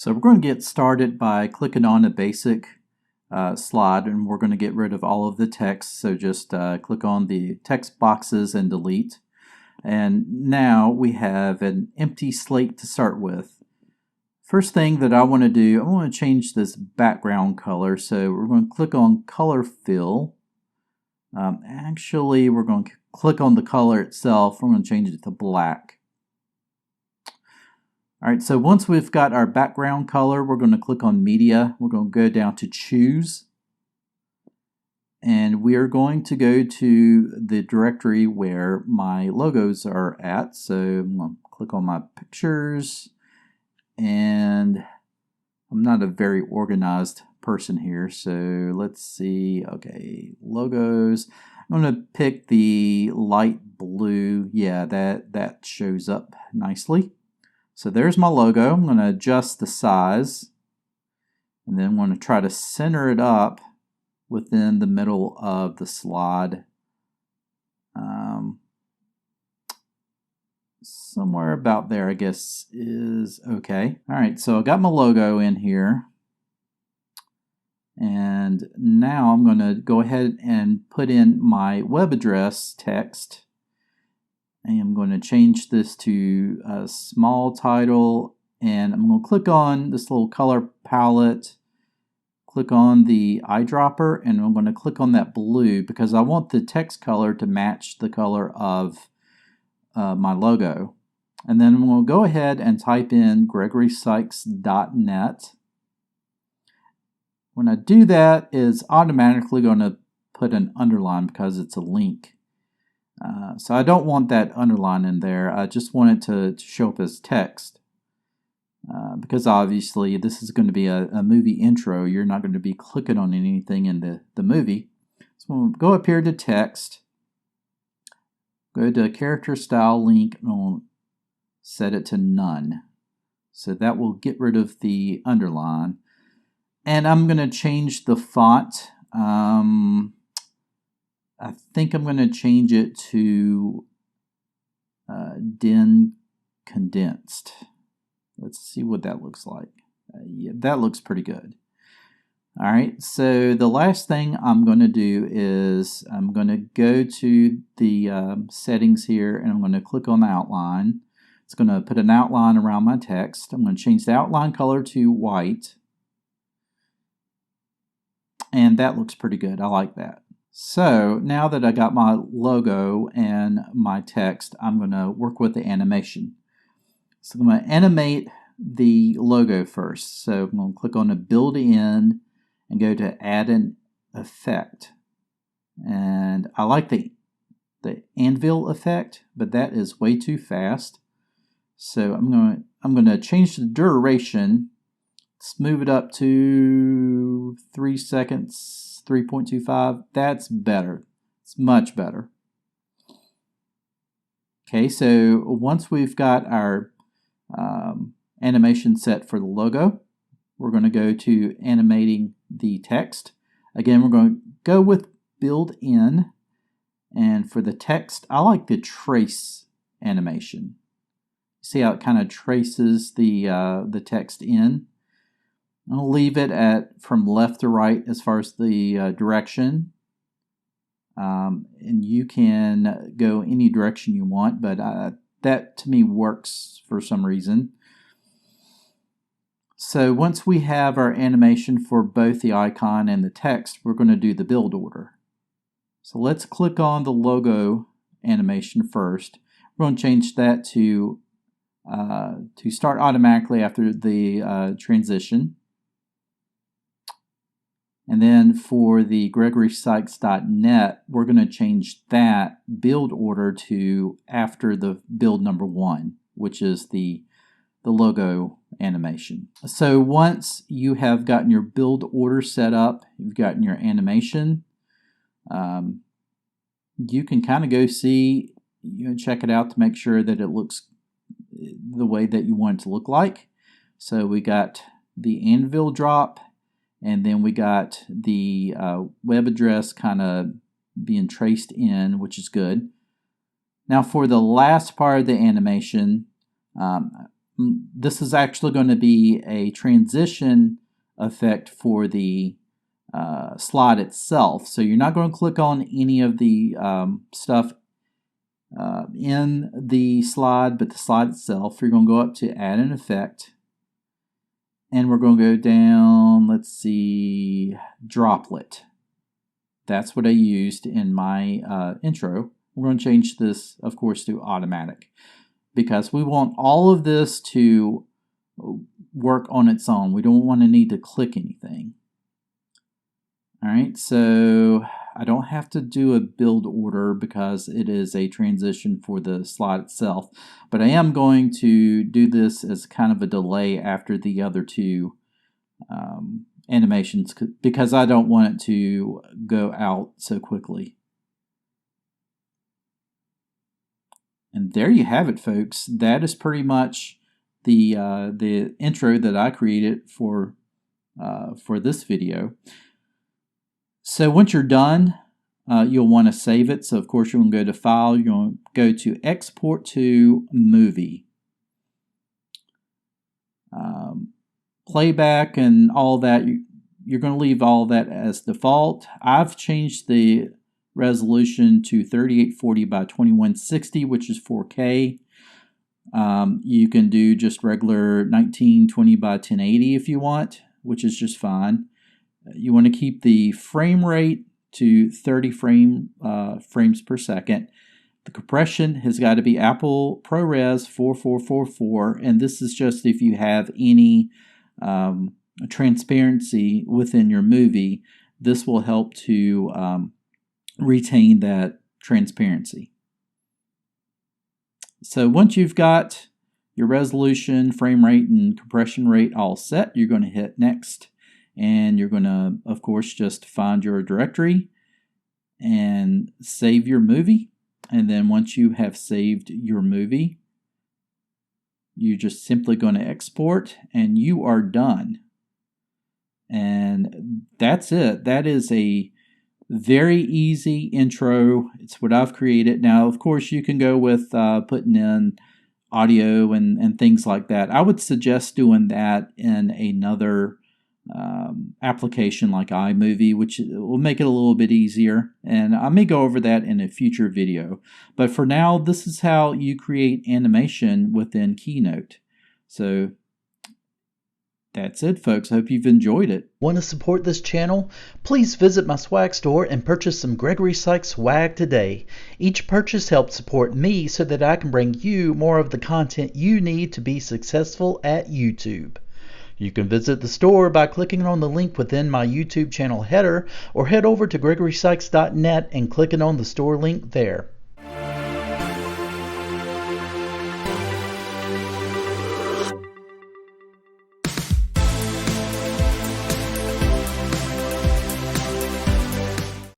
So we're going to get started by clicking on a basic slide, and we're going to get rid of all of the text. So just click on the text boxes and delete. And now we have an empty slate to start with. First thing that I want to do, I want to change this background color. So we're going to click on color fill. Actually, we're going to click on the color itself. We're going to change it to black. All right, so once we've got our background color, we're going to click on Media. We're going to go down to Choose. And we are going to go to the directory where my logos are at. So I'm going to click on my pictures. And I'm not a very organized person here. So let's see. Okay, logos. I'm going to pick the light blue. Yeah, that shows up nicely. So there's my logo. I'm going to adjust the size, and then I'm going to try to center it up within the middle of the slide. Somewhere about there, I guess, is okay. All right, so I got my logo in here. And now I'm going to go ahead and put in my web address text. I am going to change this to a small title, and I'm going to click on this little color palette, click on the eyedropper, and I'm going to click on that blue because I want the text color to match the color of my logo. And then I'm going to go ahead and type in GregorySykes.net. When I do that, it's automatically going to put an underline because it's a link. So I don't want that underline in there. I just want it to show up as text. Because obviously this is going to be a movie intro. You're not going to be clicking on anything in the movie. So we'll go up here to text. Go to character style link and we'll set it to none. So that will get rid of the underline. And I'm going to change the font. I think I'm going to change it to Den Condensed. Let's see what that looks like. Yeah, that looks pretty good. All right, so the last thing I'm going to do is I'm going to go to the settings here, and I'm going to click on the outline. It's going to put an outline around my text. I'm going to change the outline color to white. And that looks pretty good. I like that. So now that I got my logo and my text, I'm going to work with the animation. So I'm going to animate the logo first. So I'm going to click on the build in and go to add an effect. And I like the anvil effect, but that is way too fast. So I'm going to change the duration. Let's move it up to 3 seconds, 3.25. That's better. It's much better. Okay, so once we've got our animation set for the logo, we're going to go to animating the text. Again, we're going to go with build in. And for the text, I like the trace animation. See how it kind of traces the text in? I'll leave it at from left to right as far as the direction. And you can go any direction you want, but that to me works for some reason. So once we have our animation for both the icon and the text, we're going to do the build order. So let's click on the logo animation first. We're going to change that to start automatically after the transition. And then for the GregorySykes.net, we're going to change that build order to after the build number 1, which is the logo animation. So once you have gotten your build order set up, you've gotten your animation, you can kind of go see, check it out to make sure that it looks the way that you want it to look like. So we got the anvil drop, and then we got the web address kind of being traced in, which is good. Now for the last part of the animation, this is actually going to be a transition effect for the slide itself. So you're not going to click on any of the stuff in the slide, but the slide itself. You're going to go up to add an effect, and we're going to go down, let's see, droplet. That's what I used in my intro. We're going to change this, of course, to automatic, because we want all of this to work on its own. We don't want to need to click anything. All right, so I don't have to do a build order because it is a transition for the slide itself, but I am going to do this as kind of a delay after the other two animations because I don't want it to go out so quickly. And there you have it, folks. That is pretty much the intro that I created for this video. So once you're done, you'll want to save it. So of course you're going to go to File, you're going to go to Export to Movie. Playback and all that, you're going to leave all that as default. I've changed the resolution to 3840 by 2160, which is 4K. You can do just regular 1920 by 1080 if you want, which is just fine. You want to keep the frame rate to 30 frames per second. The compression has got to be Apple ProRes 4444, and this is just if you have any transparency within your movie. This will help to retain that transparency. So once you've got your resolution, frame rate, and compression rate all set, you're going to hit Next. And you're going to, of course, just find your directory and save your movie. And then once you have saved your movie, you're just simply going to export and you are done. And that's it. That is a very easy intro. It's what I've created. Now, of course, you can go with putting in audio and things like that. I would suggest doing that in another application like iMovie, which will make it a little bit easier, and I may go over that in a future video. But for now, this is how you create animation within Keynote. So that's it, folks. I hope you've enjoyed it. Want to support this channel? Please visit my swag store and purchase some Gregory Sykes swag today. Each purchase helps support me so that I can bring you more of the content you need to be successful at YouTube. You can visit the store by clicking on the link within my YouTube channel header, or head over to gregorysykes.net and clicking on the store link there.